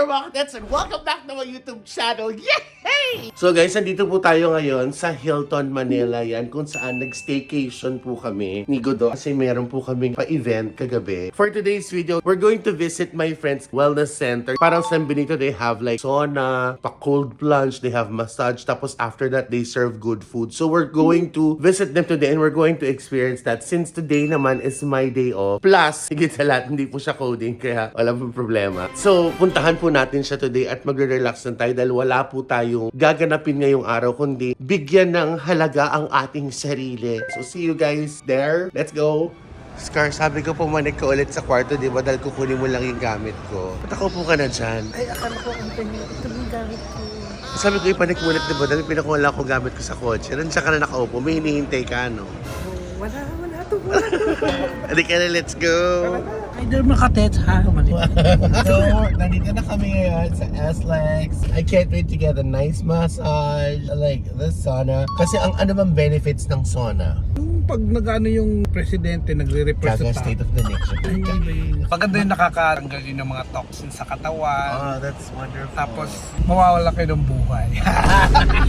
mga kadets, and welcome back to my YouTube channel. Yay! So guys, nandito po tayo ngayon sa Hilton, Manila yan, kung saan nag-staycation po kami ni Godo kasi meron po kaming pa-event kagabi. For today's video, we're going to visit my friend's wellness center. Parang San Benito, they have like sauna, pa-cold plunge, they have massage, tapos after that, they serve good food. So we're going to visit them today and we're going to experience that since today naman is my day off. Plus, higit sa lahat, hindi po siya coding kaya wala pong problema. So, puntahan po natin siya today at magre-relax lang tayo dahil wala po tayong gaganapin ngayong araw kundi bigyan ng halaga ang ating sarili. So, see you guys there. Let's go! Scar, sabi ko pumanik ka ulit sa kwarto, di ba? Dahil kukunin mo lang yung gamit ko. Ba't ako po ka na dyan? Ay, akala ko ang ito yung gamit ko. Sabi ko ipanik mo ulit, di ba? Dahil pinakuha ko gamit ko sa kotse. Nandiyan ka na nakaupo, may hinihintay ka, no? Wala to. Halika na, let's go! Either makatets ha, So, nandito na kami ngayon sa SLEX. I can't wait to get a nice massage, like the sauna. Kasi ang ano bang benefits ng sauna? Yung pag nag-ano yung presidente, nagre-repress Gaga sa state of the nation. Paganda yung nakakatanggal yun ng mga toxins sa katawan. Oh, that's wonderful. Tapos, mawawala kayo ng buhay.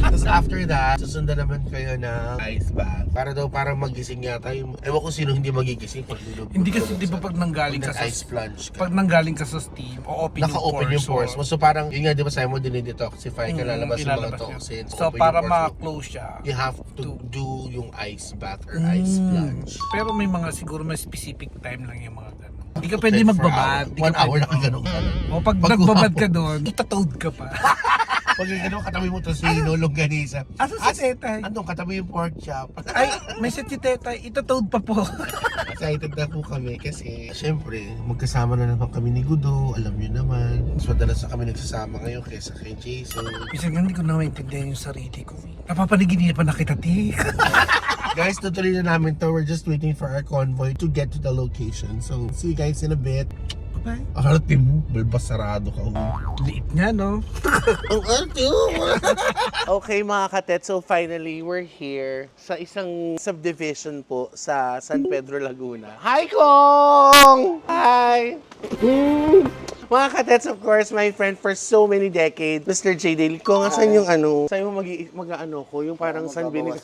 Tapos after that, susundan naman kayo ng ice bath. Para daw parang magising yata yung... Ewan ko sino hindi magigising pag lulubog. Hindi kasi di ba pag nanggaling ka sa ice plunge ka. pag nanggaling ka sa steam, o-open Naka-open yung pores mo. So parang, yun nga di ba sa'yo mo dinidetoxify ka, lalabas yung mga ilalabas niya. toxins. So open para yung pores mo. ma-close siya. You have to do yung ice bath or ice plunge. Pero may mga siguro may specific time lang yung mga gano'n. Hindi ka pwede magbabad. 1 hour na ka ganun ka. O pag nagbabad ka doon, itatoad ka pa. Pag gano'n katabi mo tosino, longganisa. Asa si Tetay? Andun katabi yung pork chop. Ay, may si Tetay, itatoad pa po. Excited na po kami kasi syempre magkasama na naman kami ni Gudo, alam niyo naman. Mas madalas na kami nagsasama ngayon kaysa kay Jason. Minsan hindi ko na maintindihan yung sarili ko. Napapaniginipan na kita, Tik. Guys, tutuloy na namin to. We're just waiting for our convoy to get to the location. So, see you guys in a bit. Bye. Ang arte mo, balbasarado ka. Liit niya, no? Ang arte mo! Okay mga katet, so finally we're here sa isang subdivision po sa San Pedro, Laguna. Hi, Kong! Hi! Mga katets, of course, my friend for so many decades, Mr. J. Daly. Kung saan yung ano, saan mo mag-ano ko, yung parang San Benito.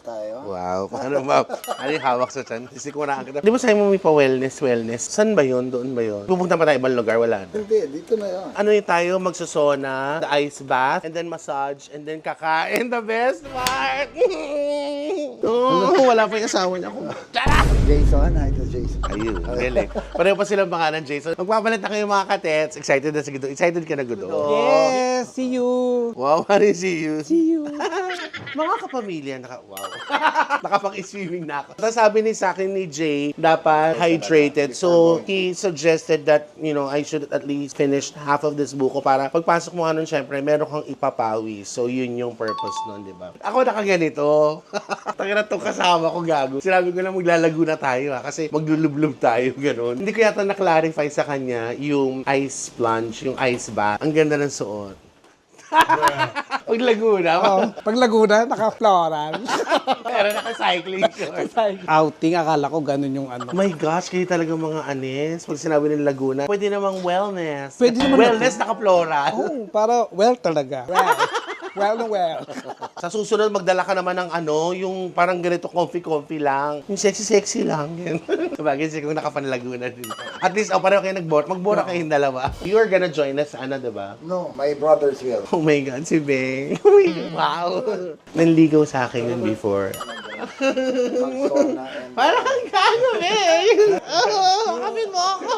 Wow, paano ba? Ano yung hawak sa chan? Sisiguraan kita. Di ba sa'yo mo may pa-wellness? Saan ba yun? Doon ba yun? Pupunta pa tayo ibang lugar? Wala na. Hindi, dito na yan. Ano yung tayo? Magsasona, the ice bath, and then massage, and then kakain. The best part! Oh, wala pa yung asawa niya. Jason, ito Jason. Ayun, galing. Pareho pa silang pangalan, Jason. Magpapalit na kayo mga katets. Excited na si Gudo. Excited ka na, Gudo? Yes, see you. Wow, how did see you? See you. Mga kapamilya, wow. Nakapag-swimming na ako. Tapos sabi sa akin ni Jay, dapat hydrated. So, he suggested that, you know, I should at least finish half of this buko para pagpasok mo nga nun, syempre, meron kang ipapawi. So, yun yung purpose nun, di ba? Ako nakaganito. Tangina tong kasama ko, gago. Sinabi ko na maglalago na tayo, ha? Kasi maglulublob tayo, gano'n. Hindi ko yata na-clarify sa kanya yung ice plunge, yung ice bath. Ang ganda ng suot. Pag Laguna. Pag Laguna, naka-floral. Pero naka-cycling shorts. Outing, akala ko ganun yung ano. Oh my gosh, kayo talaga mga anis. Pag sinabi ng Laguna, pwede namang wellness. Pwede naman wellness, naka-floral. Oh, para well talaga. Well na well. Sa susunod, magdala ka naman ng ano, yung parang ganito, comfy-comfy lang. Yung sexy-sexy lang. Sabagay, kung nakapan-Laguna din. At least, pareho kayo nag-board. Mag-board kayong dalawa. You are gonna join us, ano, diba? No, my brothers will. Oh my God, si Beng. Oh my God, wow. Nanligaw sa akin yun before. Mag-sauna and... Parang gano, Beng. Oh, kapit mo ako.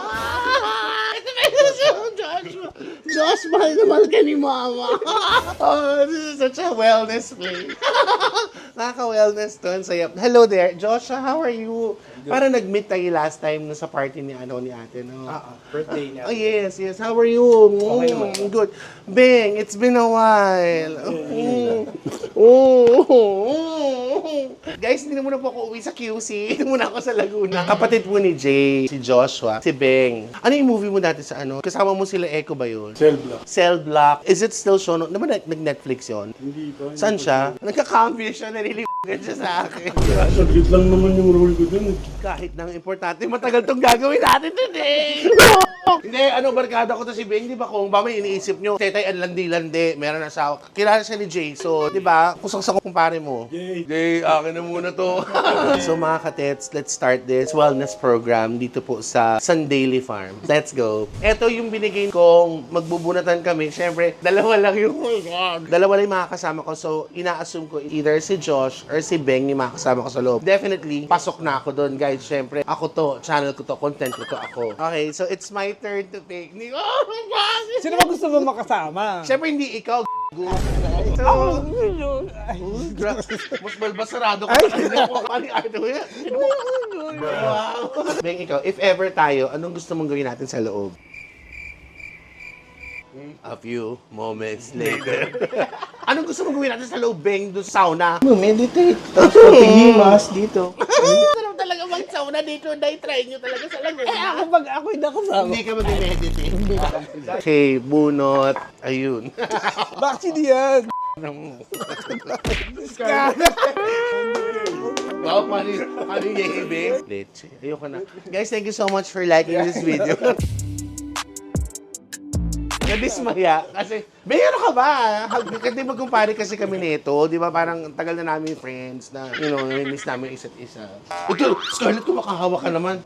Ito ba yung Joshua? Josh, mahal na mahal ka ni Mama. Oh, this is such a wellness place. Nakaka-wellness to. Ang saya. Hello there. Joshua, how are you? Parang nag-meet tayo last time sa party ni ni ate, no? Birthday niya. Oh, yes. How are you? Okay naman. Good. Beng, it's been a while. Guys, hindi na muna po ako uwi sa QC. Hindi muna ako sa Laguna. Kapatid po ni Jay, si Joshua, si Beng. Ano yung movie mo dati sa ano? Kasama mo sila Echo ba yun? Cell block. Cell Block. Is it still shown? Naman nag-Netflix yun? Hindi pa. Saan siya? Nagka-cambio siya, nalilimugan siya sa akin. Saglit lang naman yung role ko dun. Kahit nang importante, matagal tong gagawin natin today. Hindi, barkada ko to si Beng, di ba kung ba may iniisip nyo, Tetay ang landi-landi, meron na asawa. Kilala siya ni Jay, so di ba, kusang sa kumpare mo. Jay, akin na muna to. So mga katets, let's start this wellness program dito po sa Sun Daily Farm. Let's go. Ito yung binigay kong magbubunatan kami. Siyempre, dalawa lang yung mga kasama ko. So, ina-assume ko either si Josh or si Beng yung mga kasama ko sa loob. Definitely, pasok na ako doon, guys. Siyempre, ako to, channel ko to, content ko to ako. Okay, so it's my turn to pick. Sino ba gusto mo makasama? Siyempre, hindi ikaw, So, mas balbasarado ka pa rin ako. Ano yan? Wow. Beng, ikaw, if ever tayo, anong gusto mong gawin natin sa loob? A few moments later. Anong gusto mong gawin natin sa loob, Beng, doon sa sauna? Meditate. Tapos patihimas dito. Sarap talaga mag-sauna dito. Dahil try nyo talaga sa Laguna. Ako pag ako hindi ako sama. Hindi ka mag-meditate. Okay, bunot. Ayun. Vaccine yan! Wow, paano yung Beng? Leche. Ayoko na. Guys, thank you so much for liking this video. Nadismaya kasi, ano ka ba? Kasi magkumpare kasi kami nito, di ba? Parang tagal na namin friends na, miss namin isa't isa. Ito, Scarlett, kung makahawa ka naman.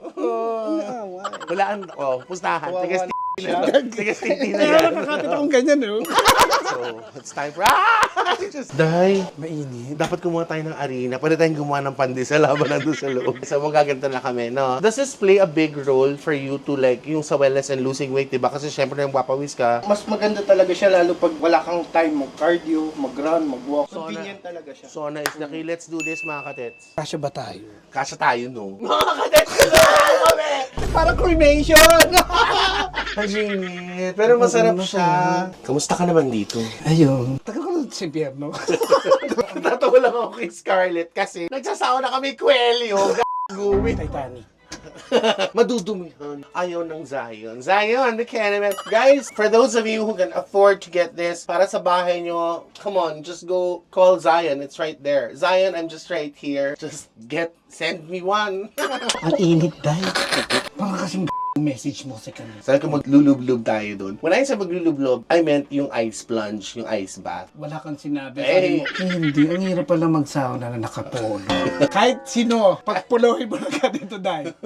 Walaan, pustahan. Tigas-titi na yan. Nakakapit akong ganyan, no? So, it's time for... Day, Mainit. dapat kumuha tayo ng arena. Pwede tayong gumawa ng pandesal habang nandun sa loob. So, magaganto na kami, no? Does this play a big role for you to like, yung sa wellness and losing weight, diba? Kasi syempre nang papawis ka. Mas maganda talaga siya lalo pag wala kang time mag-cardio, mag-run, mag-walk. So, Convenient talaga siya. So, is the key. Let's do this, mga katets. Kasya ba tayo? Kasya tayo, no? Mga katets, kami! Parang cremation! Pagingit. Pero masarap siya. Kamusta ka naman dito? Ayun. Tagal ko na sa impyerno. Tatawa lang ako kay Scarlett kasi nagsasawa na kami kwelyo. Gumi. Titanic. Madudumihan. Ayaw ng Zion. Zion, the Kenemet. Guys, for those of you who can afford to get this, para sa bahay nyo, come on, just go call Zion. It's right there. Zion, I'm just right here. Just send me one. Ang init dahil. Parang kasing message mo sa kanila. Sabi ko maglulublob tayo doon. When I said maglulublob, I meant yung ice plunge, yung ice bath. Wala kang sinabi. Eh. Hindi. Ang hirap pala mag-sauna na nakapolo. Kahit sino, pagpulohin mo na ka dito dahil.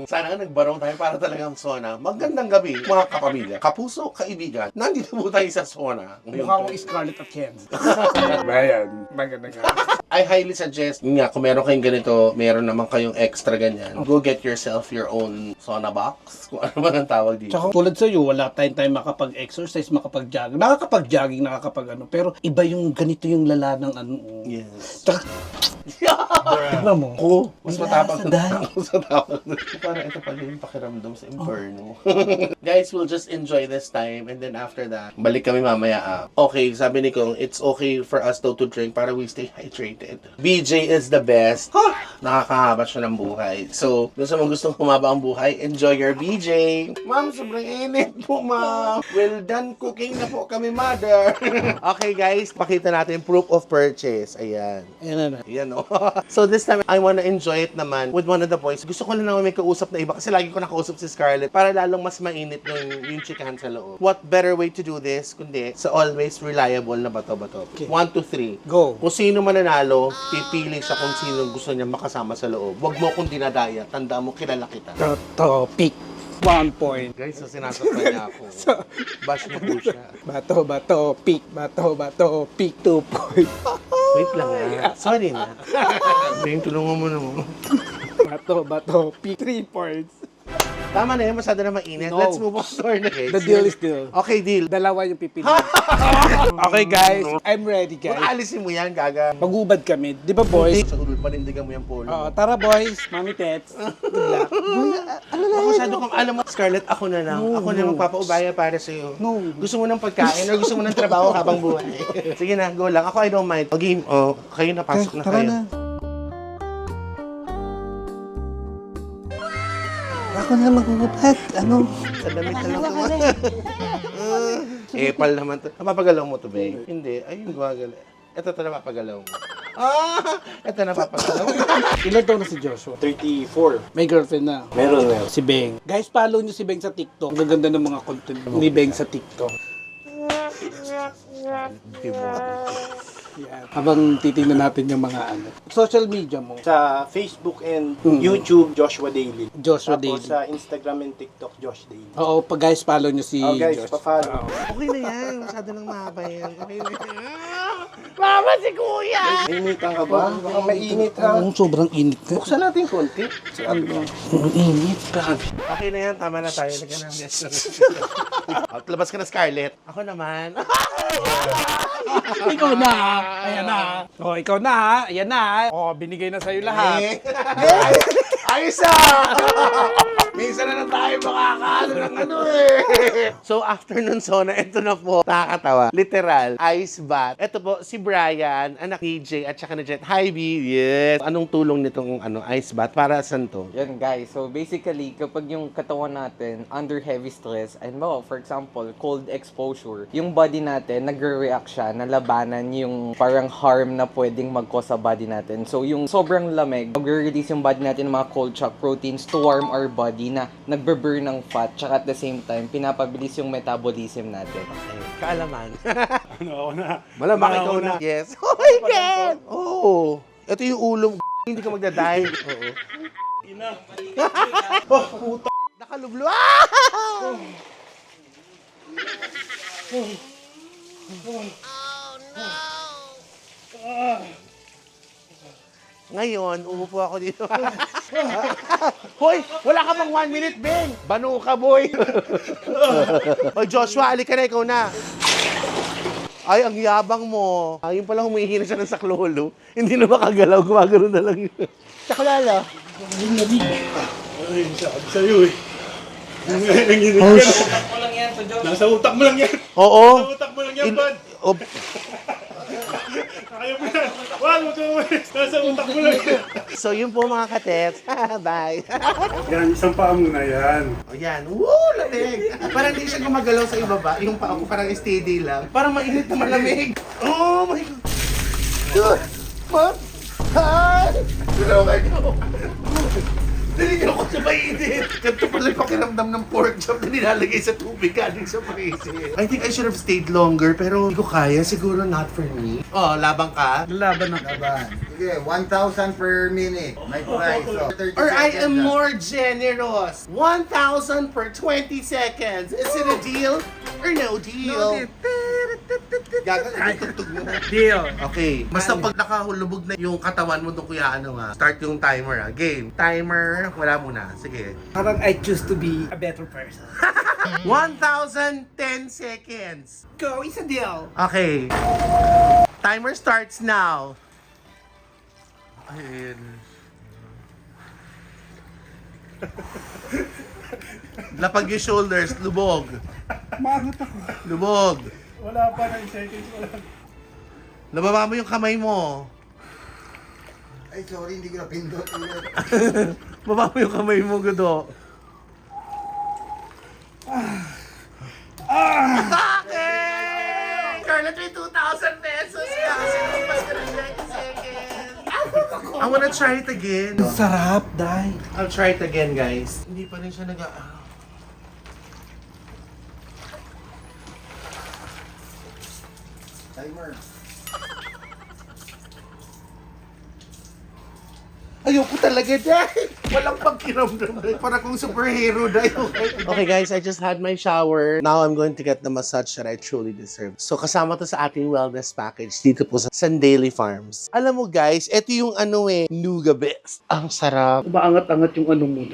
Sana nga nagbarong tayo para talagang sauna. Magandang gabi, mga kapamilya, kapuso, kaibigan. Nandito po tayo sa sauna. Mukha akong Scarlett at Ken. Bayan. Maganda nga. I highly suggest, yun nga, kung meron kayong ganito, meron naman kayong extra ganyan. Go get yourself your own sauna box. Kung ano man ang tawag dito. Tsaka tulad sa'yo, wala tayong time makapag-exercise, makapag-jogging. Nakakapag-jogging, pero iba yung ganito yung lala ng ano. Yes. Tsaka, tignan mo. Ako, mas matapang Sa dahil. Mas matapang. Parang ito pala yung pakiramdam sa inferno. Guys, we'll just enjoy this time and then after that, balik kami mamaya. Okay, sabi ni Kong, it's okay for us daw to drink para we stay hydrated. BJ is the best. Nakakahaba siya ng buhay. So, kung sa mga gustong humaba ang buhay, enjoy your BJ. Ma'am, sobrang init po, ma'am. Well done cooking na po kami, mother. Okay, guys, pakita natin proof of purchase. Ayan. Ayan na. Yan, no? So this time, I wanna enjoy it naman with one of the boys. Gusto ko lang naman may kausap na iba kasi lagi ko nakausap si Scarlett para lalong mas mainit yung chikahan sa loob. What better way to do this kundi sa always reliable na bato-bato. Okay. 1, 2, 3. Go. Kung sino mananalo, pipili siya kung sino gusto niya makasama sa loob. Huwag mo kung dinadaya. Tandaan mo, kilala kita. Topic. 1 point. Guys, so sinasaktan niya ako. Bash niya po siya. Bato, pick. 2 point. Wait lang nga. Sorry na. Bing, tulungan mo naman. Bato, pick. 3 points. Tama na yun, masyado na mainit. No. Let's move on to our next. The deal is deal. Okay, deal. Dalawa yung pipili. Okay guys, I'm ready Kung guys. alisin mo yan, gaga. Magubad kami. Di ba boys? Sa ulul, panindigan mo yung polo. Tara boys, Mami Tets. Good luck. Ako masyado kong, alam mo, Scarlett, ako na lang. Ako na magpapaubaya para sa'yo. No. Gusto mo ng pagkain or gusto mo ng trabaho habang buhay? Sige na, go lang. Ako, I don't mind. O game, kayo na, pasok na Tara kayo. na. na magugupad. Ano? Sa damit na lang ito. Epal naman to. Napapagalaw mo to, babe? Hindi. Ayun, gumagalaw. Ito napapagalaw mo. Ito napapagalaw mo. Ilan taon na si Joshua? 34. May girlfriend na. Meron na. Si Beng. Guys, follow nyo si Beng sa TikTok. Ang gaganda ng mga content ni Beng sa TikTok. Yan. Habang titingnan natin yung mga social media mo. Sa Facebook and YouTube, Joshua Daily. Joshua Tapos Daily. sa Instagram and TikTok, Josh Daily. Oo, pag guys, follow nyo si Oh guys, Josh. pa-follow. Okay na yan. Masyado nang mahaba yan. Okay na yan. Mama si Kuya! Initan ka ba? Baka mainit ha. Oo, sobrang init ka. Buksan natin konti. Ang init, grabe. Okay na yan. Tama na tayo. Lagyan ng yes. Labas ka na, Scarlett. Ako naman. Ikaw na, ayan na. Oh, ikaw na, ayan na. Oh, binigay na sa'yo lahat. Ayos ah! Minsan na lang tayo makakaano ng So, afternoon sauna, ito na po. Nakakatawa. Literal, ice bath. Ito po, si Brian, anak ni Jay, at saka ni Jet. Hi, B. Yes. Anong tulong nitong ice bath? Para saan to? Yan guys, so basically kapag yung katawan natin under heavy stress, and for example, cold exposure, yung body natin nagre-react siya na labanan yung parang harm na pwedeng mag-cause sa body natin. So yung sobrang lamig, magre-release yung body natin ng mga cold shock proteins to warm our body na nagbe-burn ng fat, tsaka at the same time, pinapabilis yung metabolism natin. Kaalaman. Ano ako na? Malamang ikaw na. Yes. Oh my God! Oh. Ito yung ulo mo. Hindi ka magdadive. Oo. Ina. Nakalublo. Ah! Ngayon, umupo ako dito. Hoy, wala ka pang 1 minute, Ben. Bano ka, boy. Hoy, Joshua, alika na, ikaw na. Ay, ang yabang mo. Ayun pala, humihina siya ng saklolo. Hindi na makagalaw, gumagano na lang yun. Saklala. Ay, sabi sa'yo eh. Nanginginig ka na. Nasa utak mo lang yan. Oo. Nasa utak mo lang yan, bud. Oh, Ayaw mo yan. Wag mo ka umalis. Nasa utak mo lang yan. so, yun po mga katets. Bye. Yan, isang paa muna yan. O yan. Woo! Lamig! Parang hindi siya gumagalaw sa ibaba. Yung paa ko parang steady lang. Parang mainit na malamig. Oh my God! Dude! What? Hi! Tulungan niyo! Dali niyo ako sa mainit! Ganito pala yung pakiramdam ng pork chop na nilalagay sa tubig galing sa freezer. I think I should have stayed longer pero hindi ko kaya. Siguro not for me. Oh, labang ka? Lalaban na. Sige, 1,000 per minute. May price. So, 30 Or I am seconds. more generous. 1,000 per 20 seconds. Is it a deal or no deal? Gagawin mo. Deal. Okay. Basta pag nakahulubog na yung katawan mo doon, kuya, start yung timer, Game. Timer, wala muna. Sige. Parang I choose to be a better person. 1,010 seconds. Go, it's a deal. Okay. Timer starts now. Ayun. Lapag yung shoulders, lubog. Maangat ako. Lubog. Wala pa 9 seconds. Wala. Nababa mo yung kamay mo. Ay, sorry, hindi ko napindot. Baba mo yung kamay mo, Gudo. Okay! Carla, 2,000 pesos ka. Sinumpas ka ng 30 seconds. I wanna try it again. Sarap, Day. I'll try it again, guys. Hindi pa rin siya Timer. Ayoko talaga dahil walang pagkiramdam dahil para kung superhero dahil. Okay guys, I just had my shower. Now I'm going to get the massage that I truly deserve. So kasama to sa ating wellness package dito po sa Sandali Farms. Alam mo guys, ito yung Nuga Best. Ang sarap. Maangat-angat yung ano mo.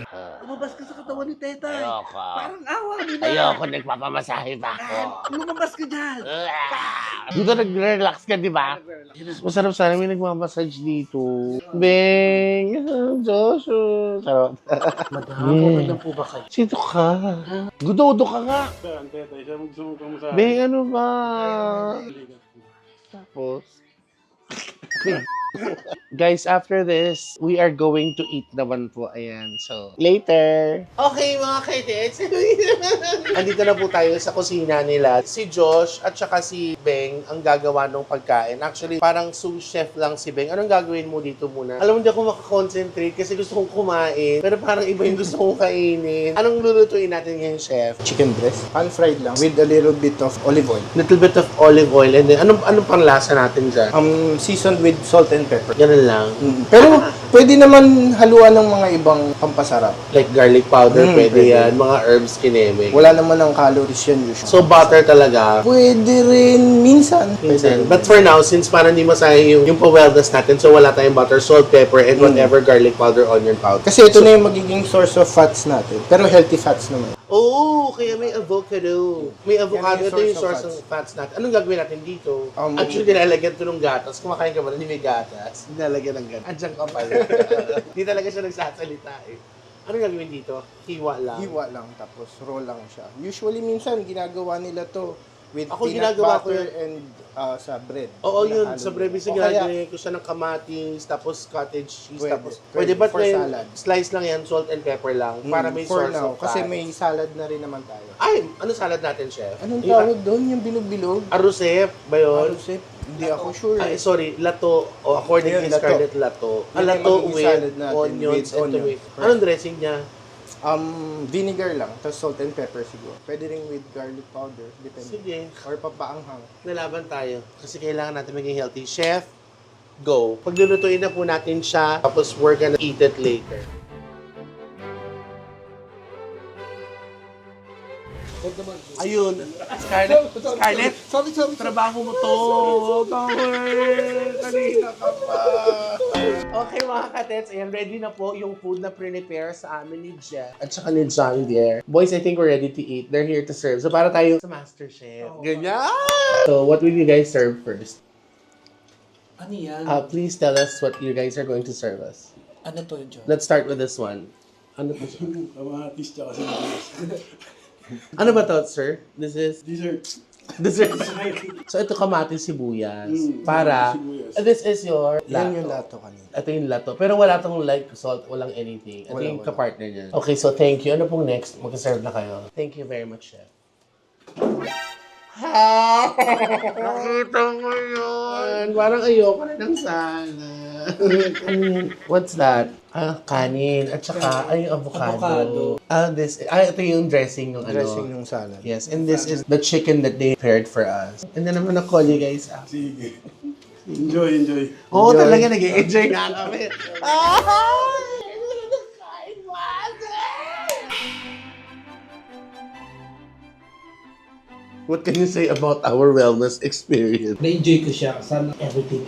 Lumabas ka sa katawan ni Teta. Ayoko. Parang awa mo na. Ayoko, nagpapamasahe pa ako. Lumabas ka dyan. Dito nag-relax ka, di ba? Masarap sana may nagmamassage dito. Beng! Joshua! Sarap. Okay lang po ba kayo? Sito ka? Gudodo ka nga! Ang teta, siya magsumukang mo sa Beng, ano ba? Tapos? Beng, Guys, after this, we are going to eat naman po. Ayan, so, later! Okay, mga kaitits. Andito na po tayo sa kusina nila. Si Josh at saka si Beng ang gagawa ng pagkain. Actually, parang sous chef lang si Beng. Anong gagawin mo dito muna? Alam mo, hindi ako makakonsentrate kasi gusto kong kumain. Pero parang iba yung gusto kong kainin. Anong lulutuin natin ngayon, chef? Chicken breast, pan-fried lang with a little bit of olive oil. Little bit of olive oil. And then, anong panglasa natin dyan? Seasoned with salt and pepper. Ganun lang. Pero pwede naman haluan ng mga ibang pampasarap. Like garlic powder, pwede pwede. yan. Mga herbs, kineme. Wala naman ng calories yan usually. So, butter talaga. Pwede rin minsan. Minsan. But for now, since parang hindi masaya yung pa-wellness natin, so wala tayong butter, salt, pepper, and whatever garlic powder, onion powder. Kasi ito na yung magiging source of fats natin. Pero healthy fats naman. Oh, kaya may avocado. May avocado. Yan Ito yung yung source source of ng fats natin. Anong gagawin natin dito? Actually, Actually, nilalagyan ito ng gatas. Kumakain ka ba? Hindi may gatas. Nilalagyan ng gatas. Andiyan ka pala. Hindi talaga siya nagsasalita eh. Anong gagawin dito? Hiwa lang. hiwa lang tapos roll lang siya. Usually minsan ginagawa nila to with Ako peanut ginagawa ko butter yun. and sa bread. Oo, yun. Hinahalo Sa bread, nila. minsan O kaya, ginagawin ko siya ng kamatis, tapos cottage cheese, Pwede. tapos... Pwede. Pwede ba For ngayon, salad. slice lang yan, salt and pepper lang, para may for source now, of kasi fats. may salad na rin naman tayo. Ay, ano salad natin, chef? Anong Yung tawag doon? Yung bilog-bilog? Arusep ba yun? Arusep? Hindi ako sure. Ay, sorry, lato. O, according Ayun, to lato. Scarlett, lato. Yun Lato yung magiging with salad natin, onions with and onions. tomato. Correct. Anong dressing niya? Vinegar lang, tapos salt and pepper siguro. Pwede rin with garlic powder, depende. Sige, Or papaanghang. nalaban tayo. Kasi kailangan natin maging healthy. Chef, go. Paglulutuin na po natin siya, tapos we're gonna eat it later. Ayun. Scarlett, Sorry. trabaho mo to. Kanina ka pa. Okay mga katets, ayan, ready na po yung food na prepare sa amin ni Jeff at saka ni John there. Boys, I think we're ready to eat. They're here to serve. So para tayo sa Master Chef. Ganyan! So what will you guys serve first? Ano yan? Please tell us what you guys are going to serve us. Ano to, John? Let's start with this one. Ano to? Kamatis tsaka sibuyas. Ano ba to, sir? This is Dessert. dessert. So ito kamatis sibuyas. Para, sibuyas. this is your Yan yung lato. lato kanina. Ito yung lato. Pero wala tong like salt, walang anything. Ito Wala, yung wala. kapartner niya. Okay, so thank you. Ano pong next? Mag-serve na kayo. Thank you very much, chef. Nakita mo yun. Parang ayoko na ng sana. What's that? Kanin. At saka, ay, avocado. Ito yung dressing ng Dressing ano. ng salad. Yes, and this is the chicken that they prepared for us. And then naman na-call you guys out. Sige. Enjoy. Oo, talaga nag-enjoy nga kami. What can you say about our wellness experience? Na-enjoy ko siya. Sana everything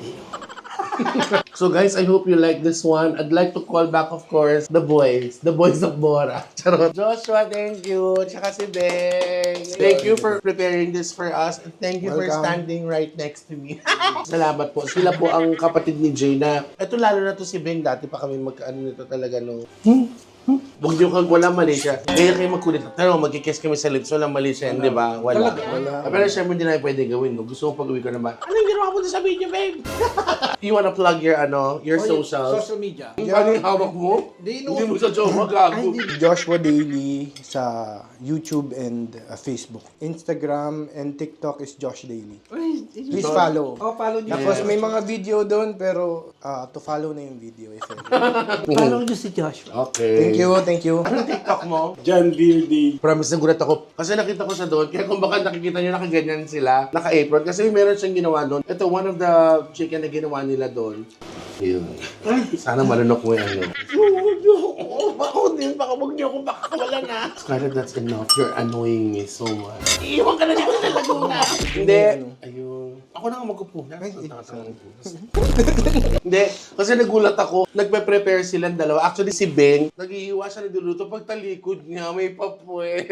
So guys, I hope you like this one. I'd like to call back, of course, the boys of Bora. Charot. Joshua, thank you. Tsaka si Beng. Thank you for preparing this for us. And thank you for Welcome. standing right next to me. Salamat po. Sila po ang kapatid ni Jay na, ito lalo na to si Beng. Dati pa kami magkaano nito talaga nung, huwag niyo kang wala mali siya. Kaya kayo magkulit. Pero magkikiss kami sa lips, walang mali siya, di ba? Wala. Pero syempre hindi na pwede gawin. No? Gusto mo pag-uwi ko naman. Anong ginawa mo sa video, babe? You wanna plug your your socials? Social media. Ano yung hawak mo? Hindi mo sa jowa gago. Joshua Daily sa YouTube and Facebook. Instagram and TikTok is Josh Daily. Please follow. Oh, follow niyo. Tapos may mga video doon pero to follow na yung video. If ever. Follow niyo si Joshua. Okay. Thank you. Anong TikTok mo? John Beardy. Promise, nagulat ako. Kasi nakita ko siya doon. Kaya kung baka nakikita nyo nakaganyan sila, naka-apron. Kasi meron siyang ginawa doon. Ito, one of the chicken na ginawa nila doon. Yun. Sana malunok mo yung ano. Baka din, baka huwag niyo akong baka wala na. Scarlett, that's enough. You're annoying me so much. Iiwan ka na dito sa Laguna. Hindi. Ayun. Ako na nga magpupunas. Hindi. Kasi nagulat ako. Nagpe-prepare silang dalawa. Actually, si Beng, nag-iiwa siya nagluluto. Pag talikod niya, may papuwe.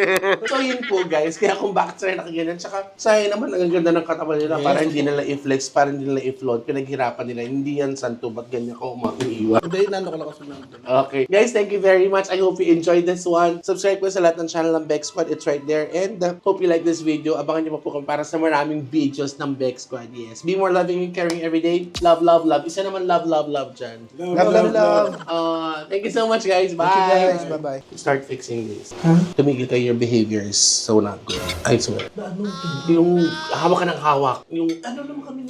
So, yun po, guys. Kaya kung bakit sila nakaganyan. Tsaka, sayang naman, ang ganda ng katawan nila. Para hindi nila i-flex, para hindi nila i-float. Pinaghirapan nila. Hindi yan santo Ba't ganyan ko umakiiwan? Hindi, nano ko lang kasi nandun. Okay. Guys, thank you very much. I hope you enjoyed this one. Subscribe po sa lahat ng channel ng Bex Squad. It's right there. And hope you like this video. Abangan niyo pa po kami para sa maraming videos ng Bex Squad. Yes. Be more loving and caring every day. Love, love, love. Isa naman love, love, love dyan. Love. Thank you so much, guys. Bye. Thank you guys. Bye-bye. Start fixing this. Tumigil kayo. Your behavior is so not good. I swear. Yung hawak ka ng hawak. Yung Ano naman kami?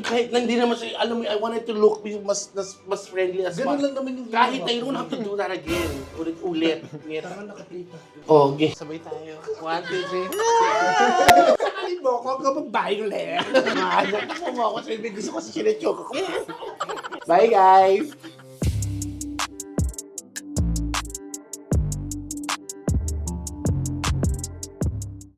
kahit na hindi naman siya, alam mo, I wanted to look mas friendly as Ganun possible. lang naman yung Kahit na, you don't have to do that again. Ulit-ulit. Tama nakaplita. Okay. Sabay tayo. 1, 2, 3. Sakalin mo ako, kapag violent. Mahanap mo ako sa ibig gusto ko sa sinachok ko. Bye, guys!